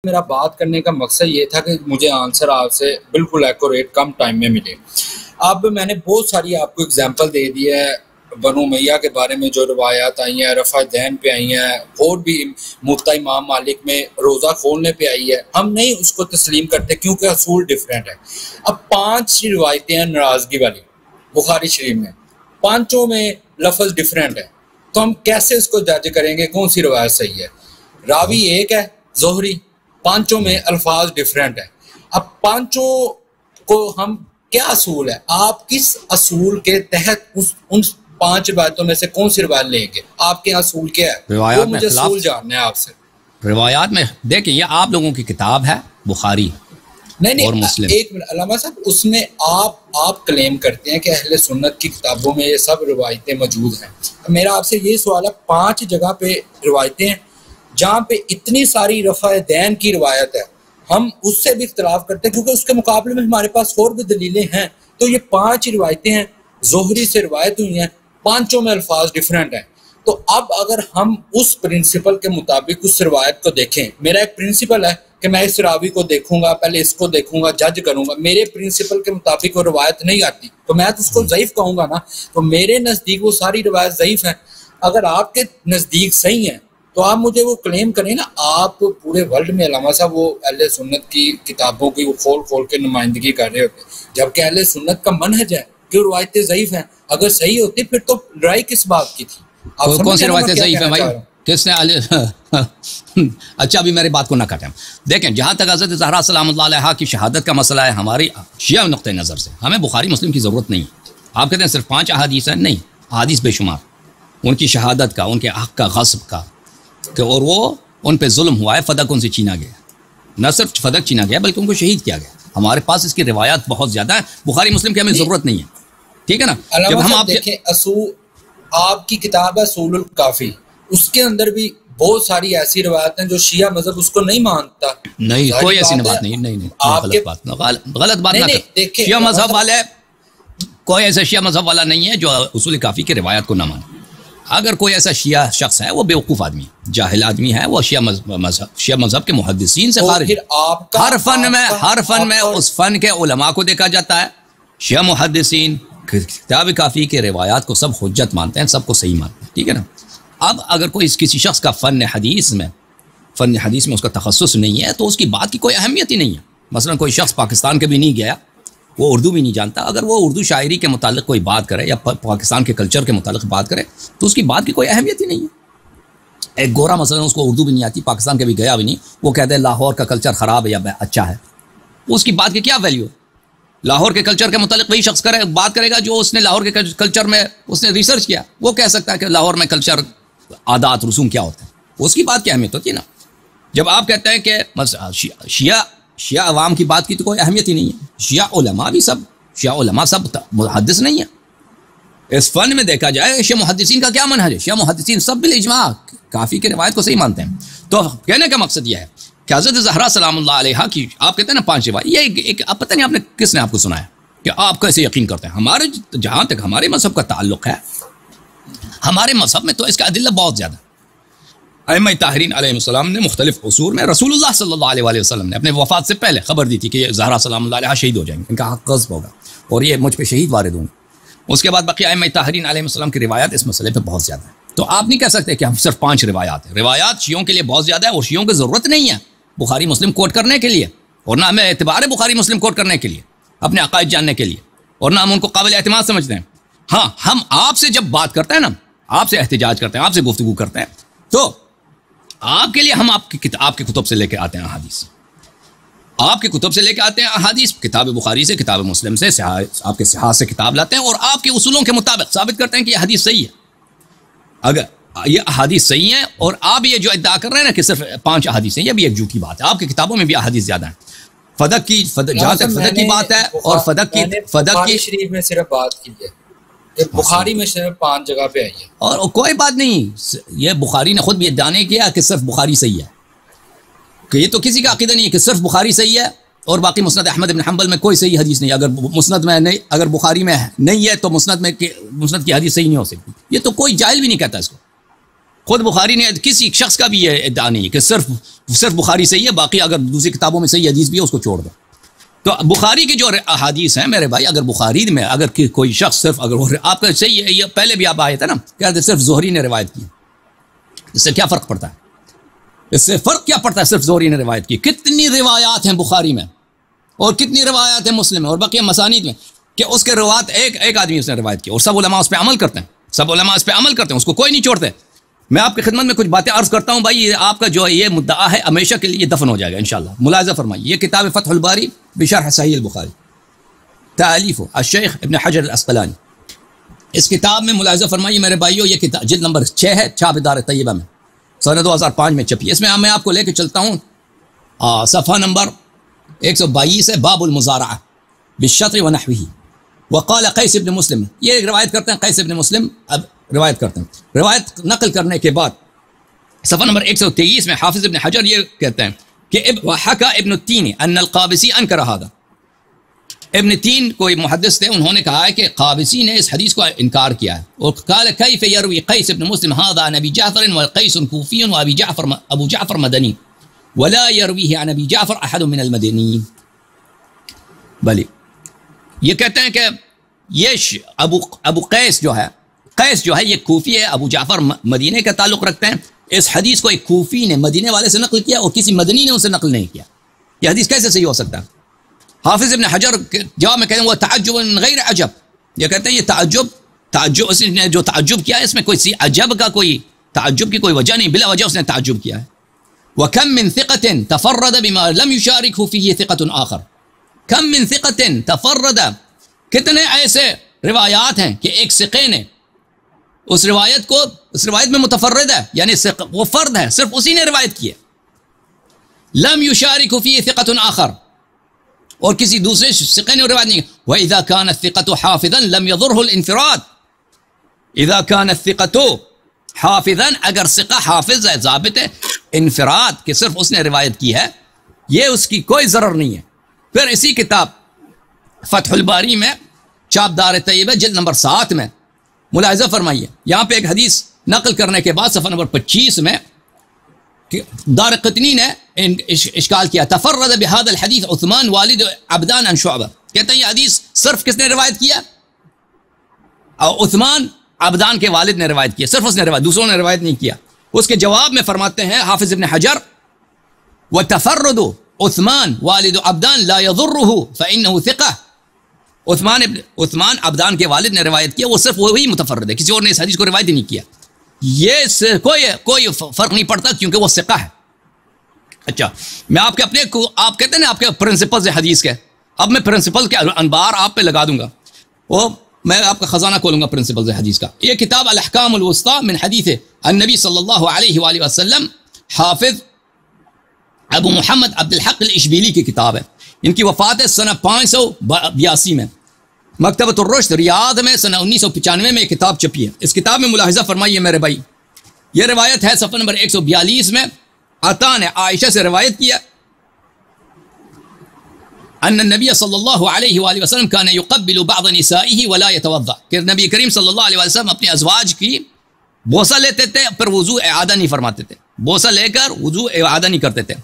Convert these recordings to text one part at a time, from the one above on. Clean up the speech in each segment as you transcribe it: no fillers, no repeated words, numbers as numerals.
میرا بات کرنے کا مقصد یہ تھا کہ مجھے آنسر آپ سے بالکل ایکوریٹ کم ٹائم میں ملے۔ اب میں نے بہت ساری آپ کو اگزامپل دے دی ہے بنو امیہ کے بارے میں، جو روایات آئی ہیں رفع دین پہ آئی ہیں، اور بھی مفتی امام مالک میں روزہ کھولنے پہ آئی ہے، ہم نہیں اس کو تسلیم کرتے کیونکہ اصول ڈیفرنٹ ہے۔ اب 5 روایتیں ہیں ناراضگی والی بخاری شریف میں، 5 میں لفظ ڈیفرنٹ ہے، تو ہم کیسے اس کو جج کریں گے کون سی روایت صحیح ہے؟ راوی ایک ہے زہری، 5 میں الفاظ ڈیفرنٹ ہیں۔ اب 5 کو ہم کیا اصول ہے، آپ کس اصول کے تحت ان 5 روایتوں میں سے کون سی روایت لیں گے؟ آپ کے اصول کیا ہے وہ مجھے اصول جاننا ہے آپ سے۔ روایات میں دیکھیں یہ آپ لوگوں کی کتاب ہے بخاری اور مسلم۔ ایک منٹ علامہ صاحب، اس میں آپ کلیم کرتے ہیں کہ اہل سنت کی کتابوں میں یہ سب روایتیں موجود ہیں۔ میرا آپ سے یہ سوال ہے، 5 جگہ پہ روایتیں ہیں جہاں پہ اتنی ساری رفع دین کی روایت ہے، ہم اس سے بھی اختلاف کرتے ہیں کیونکہ اس کے مقابلے میں ہمارے پاس اور بھی دلیلیں ہیں۔ تو یہ 5 روایتیں ہیں، زہری سے روایت ہوئی ہیں، 5 میں الفاظ ڈیفرنٹ ہیں۔ تو اب اگر ہم اس پرنسپل کے مطابق اس روایت کو دیکھیں، میرا ایک پرنسپل ہے کہ میں اس راوی کو دیکھوں گا، پہلے اس کو دیکھوں گا، جج کروں گا، میرے پرنسپل کے مطابق وہ روایت نہیں آتی تو میں تو اس کو ضعیف کہوں گا نا۔ تو میرے نزدیک وہ ساری روایت ضعیف ہیں، اگر آپ کے نزدیک صحیح ہیں تو آپ مجھے وہ کلیم کریں نا۔ آپ پورے ورلڈ میں علامہ صاحب وہ اہل سنت کی کتابوں کی وہ کھول کے نمائندگی کر رہے ہوتے، جبکہ اہل سنت کا منہج ہے کہ روایتیں ضعیف ہیں۔ اگر صحیح ہوتی پھر تو لڑائی کس بات کی تھی؟ کون سی روایتیں ضعیف ہیں بھائی؟ کس نے اچھا ابھی میری بات کو نہ کاٹیں۔ دیکھیں جہاں تک حضرت زہرا سلام اللہ علیہا کی شہادت کا مسئلہ ہے، ہماری شیعہ نقطۂ نظر سے ہمیں بخاری مسلم کی ضرورت نہیں ہے۔ آپ کہتے ہیں صرف 5 احادیث ہیں، نہیں، احادیث بے شمار ان کی شہادت کا، ان کے حق کا، غصب کا، کہ اور وہ ان پہ ظلم ہوا ہے، فدق ان سے چھینا گیا، نہ صرف فدق چھینا گیا بلکہ ان کو شہید کیا گیا۔ ہمارے پاس اس کی روایات بہت زیادہ ہیں، بخاری مسلم کی ہمیں ضرورت نہیں ہے، ٹھیک ہے نا۔ جب ہم دیکھیں آپ کی کتاب ہے اصول الکافی، اس کے اندر بھی بہت ساری ایسی روایت ہیں جو شیعہ مذہب اس کو نہیں مانتا۔ نہیں کوئی ایسی بات نہیں، نہیں غلط بات نہ کریں۔ شیعہ مذہب والے کوئی ایسا شیعہ مذہب والا نہیں ہے جو اصول کافی کی روایت کو نہ مانے۔ اگر کوئی ایسا شیعہ شخص ہے وہ بیوقوف آدمی ہے، جاہل آدمی ہے، وہ شیعہ مذہب کے محدثین سے خارج۔ ہر فن میں اس فن کے علماء کو دیکھا جاتا ہے، شیعہ محدثین کتاب کافی کے روایات کو سب حجت مانتے ہیں، سب کو صحیح مانتے ہیں، ٹھیک ہے نا۔ اب اگر کوئی کسی شخص کا فن حدیث میں اس کا تخصص نہیں ہے تو اس کی بات کی کوئی اہمیت ہی نہیں ہے۔ مثلا کوئی شخص پاکستان کے بھی نہیں گیا، وہ اردو بھی نہیں جانتا، اگر وہ اردو شاعری کے متعلق کوئی بات کرے یا پاکستان کے کلچر کے متعلق بات کرے تو اس کی بات کی کوئی اہمیت ہی نہیں ہے۔ ایک گورا مثلا اس کو اردو بھی نہیں آتی، پاکستان کے بھی گیا بھی نہیں، وہ کہتے ہیں لاہور کا کلچر خراب ہے یا اچھا ہے، اس کی بات کی کیا ویلیو ہے؟ لاہور کے کلچر کے متعلق وہی شخص بات کرے گا جو اس نے لاہور کے کلچر میں اس نے ریسرچ کیا، وہ کہہ سکتا ہے کہ لاہور میں کلچر، عادات، رسوم کیا ہوتے ہیں، اس کی بات کی اہمیت ہوتی ہے نا۔ جب آپ کہتے ہیں کہ شیعہ عوام کی بات کی تو کوئی اہمیت ہی نہیں ہے، شیعہ علماء سب محدث نہیں ہیں۔ اس فن میں دیکھا جائے شیعہ محدثین کا کیا منہج ہے، شیعہ محدثین سب بالاجماع کافی کی روایت کو صحیح مانتے ہیں۔ تو کہنے کا مقصد یہ ہے کہ حضرت زہرا سلام اللہ علیہا کی آپ کہتے ہیں نا 5 روایت، یہ ایک آپ پتہ نہیں آپ نے کس نے آپ کو سنایا کہ آپ کیسے یقین کرتے ہیں؟ ہمارے جہاں تک ہمارے مذہب کا تعلق ہے، ہمارے مذہب میں تو اس کا ادلہ بہت زیادہ ہے۔ ائمہ طاہرین علیہ السلام نے مختلف عصور میں رسول اللہ صلی اللہ علیہ وسلم نے اپنے وفات سے پہلے خبر دی تھی کہ یہ زہرا سلام اللہ علیہا شہید ہو جائیں گے، ان کا حق غصب ہوگا اور یہ مجھ پہ شہید وارد ہوں گے۔ اس کے بعد باقی ائمہ طاہرین علیہ السلام کی روایات اس مسئلے پہ بہت زیادہ ہے۔ تو آپ نہیں کہہ سکتے کہ ہم صرف 5 روایات ہیں، روایات شیعوں کے لیے بہت زیادہ ہے اور شیعوں کی ضرورت نہیں ہے بخاری مسلم کوٹ کرنے کے لیے، اور نہ ہمیں اعتبار ہے بخاری مسلم کوٹ کرنے کے لیے، اپنے عقائد جاننے کے لیے، اور نہ ہم ان کو قابل اعتماد سمجھتے ہیں۔ ہاں ہم آپ سے جب بات کرتے ہیں نا، آپ سے احتجاج کرتے ہیں، آپ سے گفتگو کرتے ہیں، تو آپ کے لیے ہم آپ کی کتب سے لے کے آتے ہیں احادیث، آپ کی کتب سے لے کے آتے ہیں احادیث، کتاب بخاری سے، کتاب مسلم سے، آپ کے صحاح سے کتاب لاتے ہیں اور آپ کے اصولوں کے مطابق ثابت کرتے ہیں کہ یہ حدیث صحیح ہے۔ اگر یہ احادیث صحیح ہیں اور آپ یہ جو ادعا کر رہے ہیں نا کہ صرف 5 احادیث ہیں، یہ بھی ایک جھوٹی بات ہے۔ آپ کی کتابوں میں بھی احادیث زیادہ ہیں۔ جہاں تک فدق کی بات ہے اور فدق کی شریف میں صرف بات کی ہے، بخاری میں صرف 5 جگہ پہ آئی ہے، اور کوئی بات نہیں، یہ بخاری نے خود بھی ادعا نہیں کیا کہ صرف بخاری صحیح ہے، کہ یہ تو کسی کا عقیدہ نہیں ہے کہ صرف بخاری صحیح ہے اور باقی مسند احمد بن حنبل میں کوئی صحیح حدیث نہیں۔ اگر مسند میں نہیں، اگر بخاری میں نہیں ہے تو مسند کی حدیث صحیح نہیں ہو سکتی۔ یہ تو کوئی جاہل بھی نہیں کہتا اس کو، خود بخاری نے کسی شخص کا بھی یہ ادعا نہیں ہے کہ صرف بخاری صحیح ہے، باقی اگر دوسری کتابوں میں صحیح حدیث بھی ہے اس کو چھوڑ دو. تو بخاری کی جو احادیث ہیں میرے بھائی، اگر بخاری میں اگر کوئی شخص صرف اگر آپ کا صحیح ہے، یہ پہلے بھی آپ آئے تھے نا، کہتے صرف زہری نے روایت کی، اس سے کیا فرق پڑتا ہے؟ اس سے فرق کیا پڑتا ہے؟ صرف زہری نے روایت کی. کتنی روایات ہیں بخاری میں اور کتنی روایات ہیں مسلم میں اور بقیہ مسانید میں کہ اس کے روایت ایک آدمی اس نے روایت کی اور سب علماء اس پہ عمل کرتے ہیں، سب علماء اس پہ عمل کرتے ہیں، اس کو کوئی نہیں چھوڑتے. میں آپ کی خدمت میں کچھ باتیں عرض کرتا ہوں بھائی، آپ کا جو یہ مدعا ہے ہمیشہ کے لیے دفن ہو جائے گا انشاءاللہ. ملاحظہ فرمائیے، یہ کتاب فتح الباری بشرح صحیح البخاری، تالیف الشیخ ابن حجر الاسقلانی. اس کتاب میں ملاحظہ فرمائیے میرے بھائیو، یہ کتاب جلد نمبر 6 ہے، چھاپ دار طیبہ میں سنہ 2005 میں چھپی. اس میں میں آپ کو لے کے چلتا ہوں، صفحہ نمبر 122 ہے، باب المزارعہ بالشطر ونحوہ. وقال قیس ابن مسلم، یہ روایت کرتے ہیں قیس ابن مسلم، اب روایت کرتے ہیں. روایت نقل کرنے کے بعد صفحہ نمبر 123 میں حافظ ابن حجر یہ کہتے ہیں کہ وحکا ابن التین ان القابسی انکر هذا. ابن تین کوئی محدث تھے، انہوں نے کہا ہے کہ قابسی نے اس حدیث کو انکار کیا ہے. اور قال کیف یروی قیس ابن مسلم هذا عن ابی جعفر وقیس کوفی ابو جعفر مدنی ولا یرویہ عن ابی جعفر احد من المدنیین. بلی یہ کہتے ہیں کہ یہ ابو قیس جو ہے یہ کوفی ہے، ابو جعفر مدینے کا تعلق رکھتے ہیں. اس حدیث کو ایک کوفی نے مدینے والے سے نقل کیا اور کسی مدنی نے اسے نقل نہیں کیا. یہ حدیث کیسے صحیح ہو سکتا ہے؟ حافظ ابن حجر جواب میں کہتے ہیں وہ تعجب من غیر عجب. یہ کہتے ہیں یہ تعجب اس نے جو تعجب کیا ہے اس میں کوئی عجب کا کوئی تعجب کی کوئی وجہ نہیں، بلا وجہ اس نے تعجب کیا ہے. وَكَم مِّن ثِقَةٍ تَفَرَّدَ بِمَا لَمْ يُشَارِكْهُ فِيهِ ثِقَةٌ آخر. کم من ثقة تفرد، کتنے ایسے روایات ہیں کہ ایک ثقے نے اس روایت میں متفرد ہے، یعنی وہ فرد ہے، صرف اسی نے روایت کی ہے. لم يشارك فيه ثقة آخر، اور کسی دوسرے ثقے نے روایت نہیں. وإذا كان الثقة حافظا لم يضره الانفراد. اذا كان الثقة حافظا، اگر ثقہ حافظ ہے، ضابط ہے، انفراد کہ صرف اس نے روایت کی ہے، یہ اس کی کوئی ضرر نہیں ہے. پھر اسی کتاب فتح الباری میں چھاپ دار طیبہ جلد نمبر 7 میں ملاحظہ فرمائیے، یہاں پہ ایک حدیث نقل کرنے کے بعد صفحہ نمبر 25 میں دار قطنی نے اشکال کیا، تفرد بهذا الحدیث عثمان والد عبدان عن شعبہ. کہتے ہیں یہ حدیث صرف کس نے روایت کیا؟ اور عثمان عبدان کے والد نے روایت کیا، صرف اس نے روایت، دوسروں نے روایت نہیں کیا. اس کے جواب میں فرماتے ہیں حافظ ابن حجر وتفرد عثمان والد عبدان لا يضره فإنه ثقة. عثمان عبدان کے والد نے روایت کیا، وہ صرف وہی متفرد ہے، کسی اور نے اس حدیث کو روایت ہی نہیں کیا. یہ کوئی فرق نہیں پڑتا کیونکہ وہ ثقہ ہے. اچھا، میں آپ کہتے ہیں نا آپ کے پرنسپل حدیث کے، اب میں پرنسپل کے انبار آپ پہ لگا دوں گا، وہ میں آپ کا خزانہ کھولوں گا پرنسپل حدیث کا. یہ کتاب الاحکام الوسطی من حدیث النبی صلی اللہ علیہ وآلہ وسلم، حافظ ابو محمد عبد الحق الاشبیلی کی کتاب ہے. ان کی وفات ہے سنہ 582 میں. مکتبۃ الرشد ریاض میں سنہ 1995 میں یہ کتاب چھپی ہے. اس کتاب میں ملاحظہ فرمائیے میرے بھائی، یہ روایت ہے صفحہ نمبر 142 میں. عطا نے عائشہ سے روایت کیا ان النبی صلی اللہ علیہ وآلہ وسلم کان یقبل بعض نسائه ولا يتوضا، کہ نبی کریم صلی اللہ علیہ وسلم اپنے ازواج کی بوسہ لیتے تھے پر وضو اعادہ نہیں فرماتے تھے، بوسہ لے کر وضو اعادہ نہیں کرتے تھے.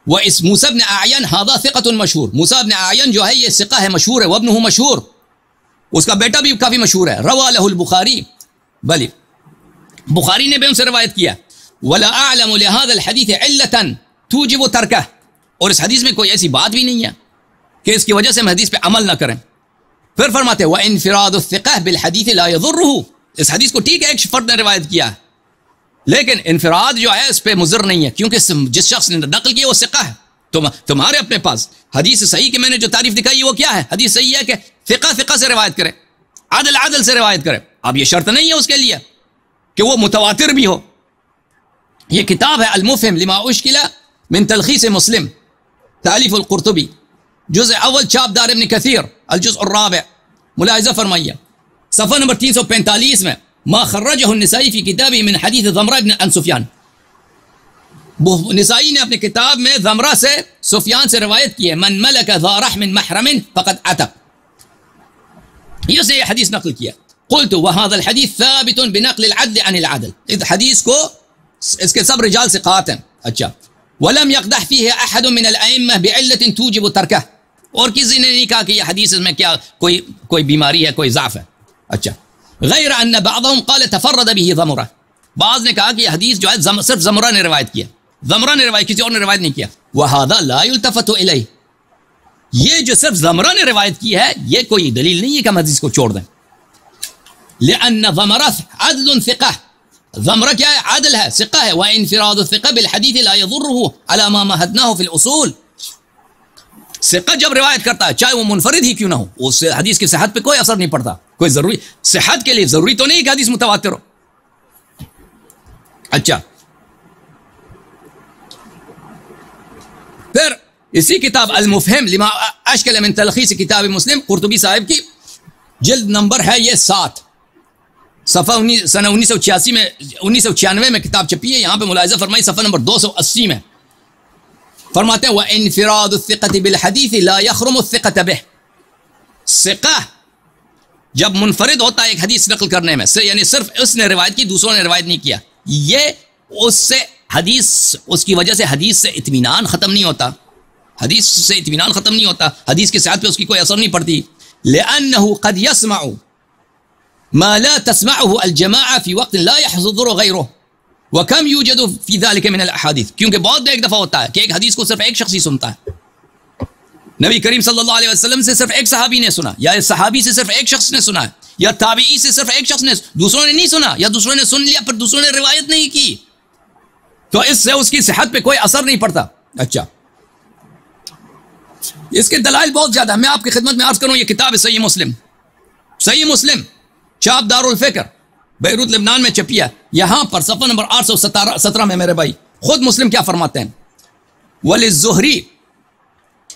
وہ اس موسیٰ بن اعین هذا ثقۃ مشہور، موسیٰ بن اعین جو ہے یہ ثقہ ہے، مشہور ہے. وابنہ مشہور، اس کا بیٹا بھی کافی مشہور ہے. روا لہ البخاری، بلی بخاری نے بھی ان سے روایت کیا. ولا اعلم لهذا الحديث علة توجب ترکہ، اور اس حدیث میں کوئی ایسی بات بھی نہیں ہے کہ اس کی وجہ سے ہم حدیث پہ عمل نہ کریں. پھر فرماتے ہیں وانفراد الثقہ بالحدیث لا يضره، اس حدیث کو ٹھیک ہے ایک فرد نے روایت کیا ہے لیکن انفراد جو ہے اس پہ مضر نہیں ہے کیونکہ جس شخص نے نقل کی وہ ثقہ ہے. تمہارے اپنے پاس حدیث صحیح کی میں نے جو تعریف دکھائی وہ کیا ہے؟ حدیث صحیح ہے کہ ثقہ سے روایت کرے، عدل سے روایت کرے. اب یہ شرط نہیں ہے اس کے لیے کہ وہ متواتر بھی ہو. یہ کتاب ہے المفہم لما اشکل من تلخیص مسلم، تالیف القرطبی، جزء اول چھاپ دار ابن کثیر الجزء الرابع. ملاحظہ فرمائیے صفحہ نمبر 345 میں ما خرجہ النسائی فی کتابہ من حدیث ضمرہ بن عن سفیان. نسائی نے اپنے کتاب میں ضمرہ سے سفیان سے روایت کی ہے من ملک ذا رحم محرم فقد عتق، یہ سے یہ حدیث نقل کیا. قلت وهذا الحديث ثابت بنقل العدل عن العدل. اس حدیث کو اس کے سب رجال ثقات ہیں. اچھا. ولم يقدح فيه احد من الائمه بعله توجب ترکه. اور کسی نے نہیں کہا کہ یہ حدیث میں کیا کوئی بیماری ہے, کوئی ضعف ہے. اچھا. غیر ان بعضهم قال تفرد به ضمرہ. بعض نے کہا کہ یہ حدیث جو ہے صرف زمرہ نے روایت کیا, زمرہ نے روایت, کسی اور نے روایت نہیں کیا. وهذا لا يلتفت الیہ. یہ جو صرف زمرہ نے روایت کی ہے یہ کوئی دلیل نہیں ہے کہ ہم حدیث کو چھوڑ دیں. لأن ضمرہ عدل ثقہ. ضمرہ کیا ہے؟ عدل ہے, ثقہ ہے. وانفراد الثقہ بالحدیث لا يضره على ما مهدناه في الاصول. ثقہ جب روایت کرتا ہے چاہے وہ منفرد ہی کیوں نہ ہو, اس حدیث کی صحت پہ کوئی اثر نہیں پڑتا. کوئی ضروری صحت کے لیے ضروری تو نہیں کہ حدیث متواتر ہو. اچھا. پھر اسی کتاب المفہم لما اشکل من تلخیص کتاب مسلم, قرطبی صاحب کی جلد نمبر ہے یہ 7, صفحہ سنہ 1986 میں 1996 میں کتاب چھپی ہے. یہاں پہ ملاحظہ فرمائی صفحہ نمبر 280 میں فرماتے ہیں وَإِنْفِرَادُ الثِّقَةِ بِالْحَدِيثِ لَا يَخْرُمُ الثِّقَةَ بِهِ. ثقہ جب منفرد ہوتا ہے ایک حدیث نقل کرنے میں, یعنی صرف اس نے روایت کی, دوسروں نے روایت نہیں کیا, یہ اس سے حدیث, اس کی وجہ سے حدیث سے اطمینان ختم نہیں ہوتا, حدیث سے اطمینان ختم نہیں ہوتا, حدیث کی صحت پہ اس کی کوئی اثر نہیں پڑتی. لأنه قد يسمع ما لا تسمعه الجماعة في وقت لا يحضر غيره وكم يوجد في ذلك من الاحاديث. کیونکہ بہت ایک دفعہ ہوتا ہے کہ ایک حدیث کو صرف ایک شخص ہی سنتا ہے. نبی کریم صلی اللہ علیہ وسلم سے صرف ایک صحابی نے سنا, یا صحابی سے صرف ایک شخص نے سنا, یا تابعی سے صرف ایک شخص نے, دوسروں نے نہیں سنا, یا دوسروں نے سن لیا پھر دوسروں نے روایت نہیں کی, تو اس سے اس کی صحت پہ کوئی اثر نہیں پڑتا. اچھا. اس کے دلائل بہت زیادہ, میں آپ کی خدمت میں عرض کروں. یہ کتاب ہے صحیح مسلم, صحیح مسلم چاپ دارالفکر بیروت لبنان میں چھپیا. یہاں پر صفحہ نمبر 817 میں میرے بھائی خود مسلم کیا فرماتے ہیں, وللزہری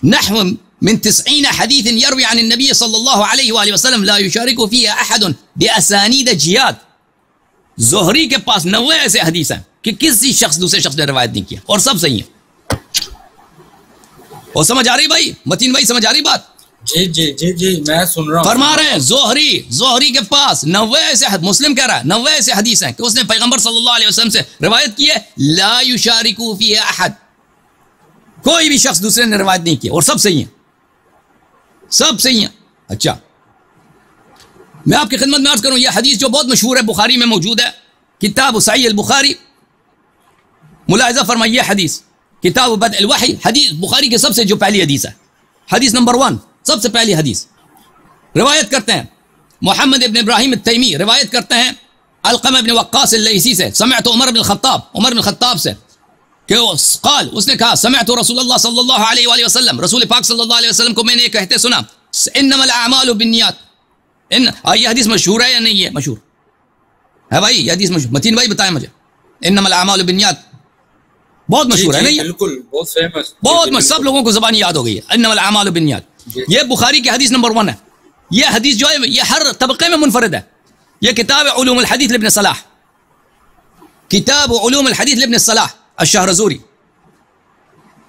نحو من 90 حدیث یروی عن النبی صلی اللہ علیہ وآلہ وسلم لا یشارک فیہ احد باسانید جیاد. زہری کے پاس 90 ایسے حدیث ہیں کہ کسی شخص دوسرے شخص نے روایت نہیں کیا, اور سب صحیح ہیں. اور سمجھ آ رہی بھائی, متین بھائی سمجھ آ رہی بات؟ جی جی جی جی میں سن رہا ہوں. فرما رہے ہیں زہری کے پاس 90 ایسے, مسلم کہہ رہا ہے 90 ایسے حدیث ہیں کہ اس نے پیغمبر صلی اللہ علیہ وسلم سے روایت کی ہے, لا یشارک فیہ احد, کوئی بھی شخص دوسرے نے روایت نہیں کی, اور سب صحیح ہیں, سب صحیح ہیں. اچھا. میں آپ کی خدمت میں عرض کروں, یہ حدیث جو بہت مشہور ہے, بخاری میں موجود ہے, کتاب صحیح البخاری. ملاحظہ فرمائیے یہ حدیث کتاب بدء الوحی, حدیث بخاری کے سب سے جو پہلی حدیث ہے, حدیث نمبر 1, سب سے پہلی حدیث. روایت کرتے ہیں محمد ابن ابراہیم التیمی, روایت کرتے ہیں علقمہ ابن وقاص اللیثی سے, سمعت عمر بن الخطاب, عمر بن الخطاب سے, کہ قال, اس نے کہا سمعت رسول اللہ صلی اللہ علیہ وآلہ وسلم, رسول پاک صلی اللہ علیہ وسلم کو میں نے کہتے سنا, انما الاعمال بالنیات. یہ حدیث مشہور ہے یا نہیں ہے؟ مشہور ہے بھائی, یہ حدیث مشہور. متین بھائی بتائیں مجھے, انما الاعمال بالنیات بہت مشہور ہے نہیں؟ بالکل بہت فیمس, بہت مشہور, سب لوگوں کو زبانی یاد ہو گئی ہے, انما الاعمال بالنیات. یہ بخاری کی حدیث نمبر 1 ہے. یہ حدیث جو ہے یہ ہر طبقے میں منفرد ہے. یہ کتاب علوم الحدیث لابن صلاح, کتاب علوم الحدیث لابن صلاح الشہرزوری,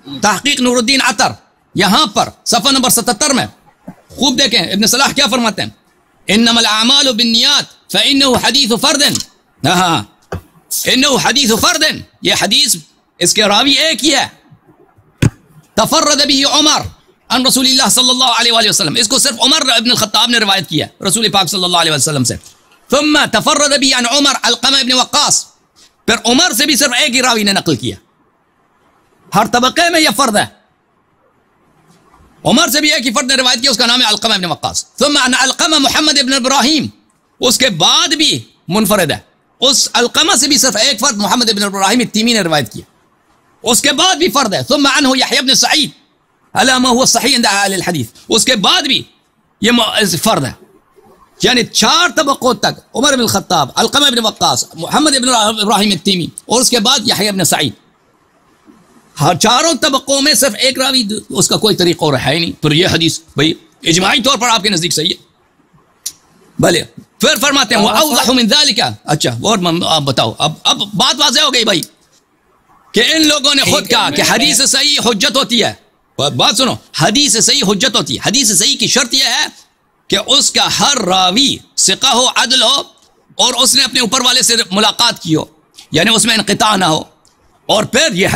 تحقیق نور الدین عطر. یہاں پر صفحہ نمبر 77 میں خوب دیکھیں ابن صلاح کیا فرماتے ہیں, انما الاعمال بالنیات فانه حدیث فرد. ہاں انه حدیث فرد, یہ حدیث اس کے راوی ایک ہی ہے. تفرد به عمر عن رسول اللہ صلی اللہ علیہ وآلہ وسلم, اس کو صرف عمر ابن الخطاب نے روایت کیا رسول پاک صلی اللہ علیہ وسلم سے. ثم تفرد به عن عمر علقمہ ابن وقاص, پھر عمر سے بھی صرف ایک ہی راوی نے نقل کیا. ہر طبقے میں یہ فرد ہے, عمر سے بھی ایک ہی فرد نے روایت کیا, اس کا نام ہے علقمہ ابن وقاص. ثم عن علقمہ محمد ابن ابراہیم, اس کے بعد بھی منفرد ہے, اس علقمہ سے بھی صرف ایک فرد محمد ابن ابراہیم التیمی نے روایت کیا, اس کے بعد بھی فرد ہے. ثم عنہ یحییٰ بن سعید علی ما هو صحیح عند اہل الحدیث, اس کے بعد بھی یہ فرد ہے. یعنی 4 طبقوں تک عمر بن الخطاب, علقمہ ابن وقاص, محمد ابن ابراہیم التیمی, اور اس کے بعد یحییٰ بن سعید. ہر 4 طبقوں میں صرف ایک راوی, اس کا کوئی طریقہ اور ہے ہی نہیں. پھر یہ حدیث بھائی اجماعی طور پر آپ کے نزدیک صحیح ہے. بھلے پھر فرماتے ہیں وَأَوْضَحُ مِنْ ذَلِكَ. اچھا اور آپ بتاؤ, اب بات واضح ہو گئی بھائی کہ ان لوگوں نے خود کہا کہ حدیث صحیح حجت ہوتی ہے. بات سنو, حدیث صحیح حجت ہوتی ہے. حدیث صحیح کی شرط یہ ہے کہ اس کا ہر راوی ثقہ ہو، عدل ہو، اور اس نے اپنے اوپر والے سے ملاقات کی ہو، یعنی اس میں انقطاع نہ ہو. اور پھر یہ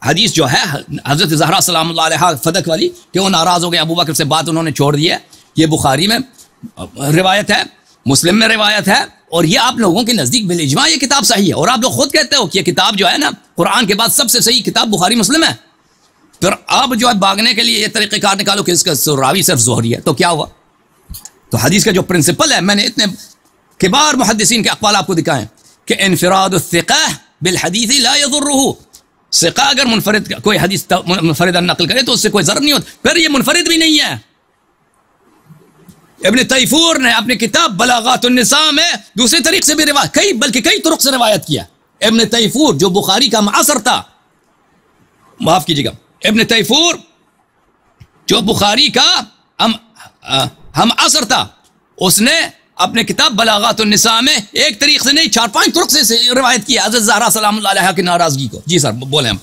حدیث جو ہے حضرت زہرا سلام اللہ علیہ فدق والی کہ وہ ناراض ہو گئے ابو بکر سے، بات انہوں نے چھوڑ دی ہے، یہ بخاری میں روایت ہے، مسلم میں روایت ہے، اور یہ آپ لوگوں کے نزدیک بالاجماع یہ کتاب صحیح ہے. اور آپ لوگ خود کہتے ہو کہ یہ کتاب جو ہے نا قرآن کے بعد سب سے صحیح کتاب بخاری مسلم ہے. پھر آپ جو ہے بھاگنے کے لیے یہ طریقہ کار نکالو کہ اس کا راوی صرف زہری ہے، تو کیا ہوا؟ تو حدیث کا جو پرنسپل ہے، میں نے اتنے کبار محدثین کے اقوال آپ کو دکھائیں کہ انفراد الثقہ بالحدیث لا يضره. ثقہ اگر منفرد کوئی حدیث منفرد نقل کرے تو اس سے کوئی ضرر نہیں ہوتا. پھر یہ منفرد بھی نہیں ہے. ابن تیفور نے اپنی کتاب بلاغات النساء میں دوسرے طریق سے بھی روایت بلکہ کئی طرق سے روایت کیا. ابن تیفور جو بخاری کا معاصر تھا، معاف کیجیے گا، ابن تیفور جو بخاری کا ہم عصر تھا، اس نے اپنے کتاب بلاغات النساء میں ایک طریق سے نہیں 4-5 طرق سے روایت کیا حضرت زہرا سلام اللہ علیہ کی ناراضگی کو. جی سر بولیں ہم.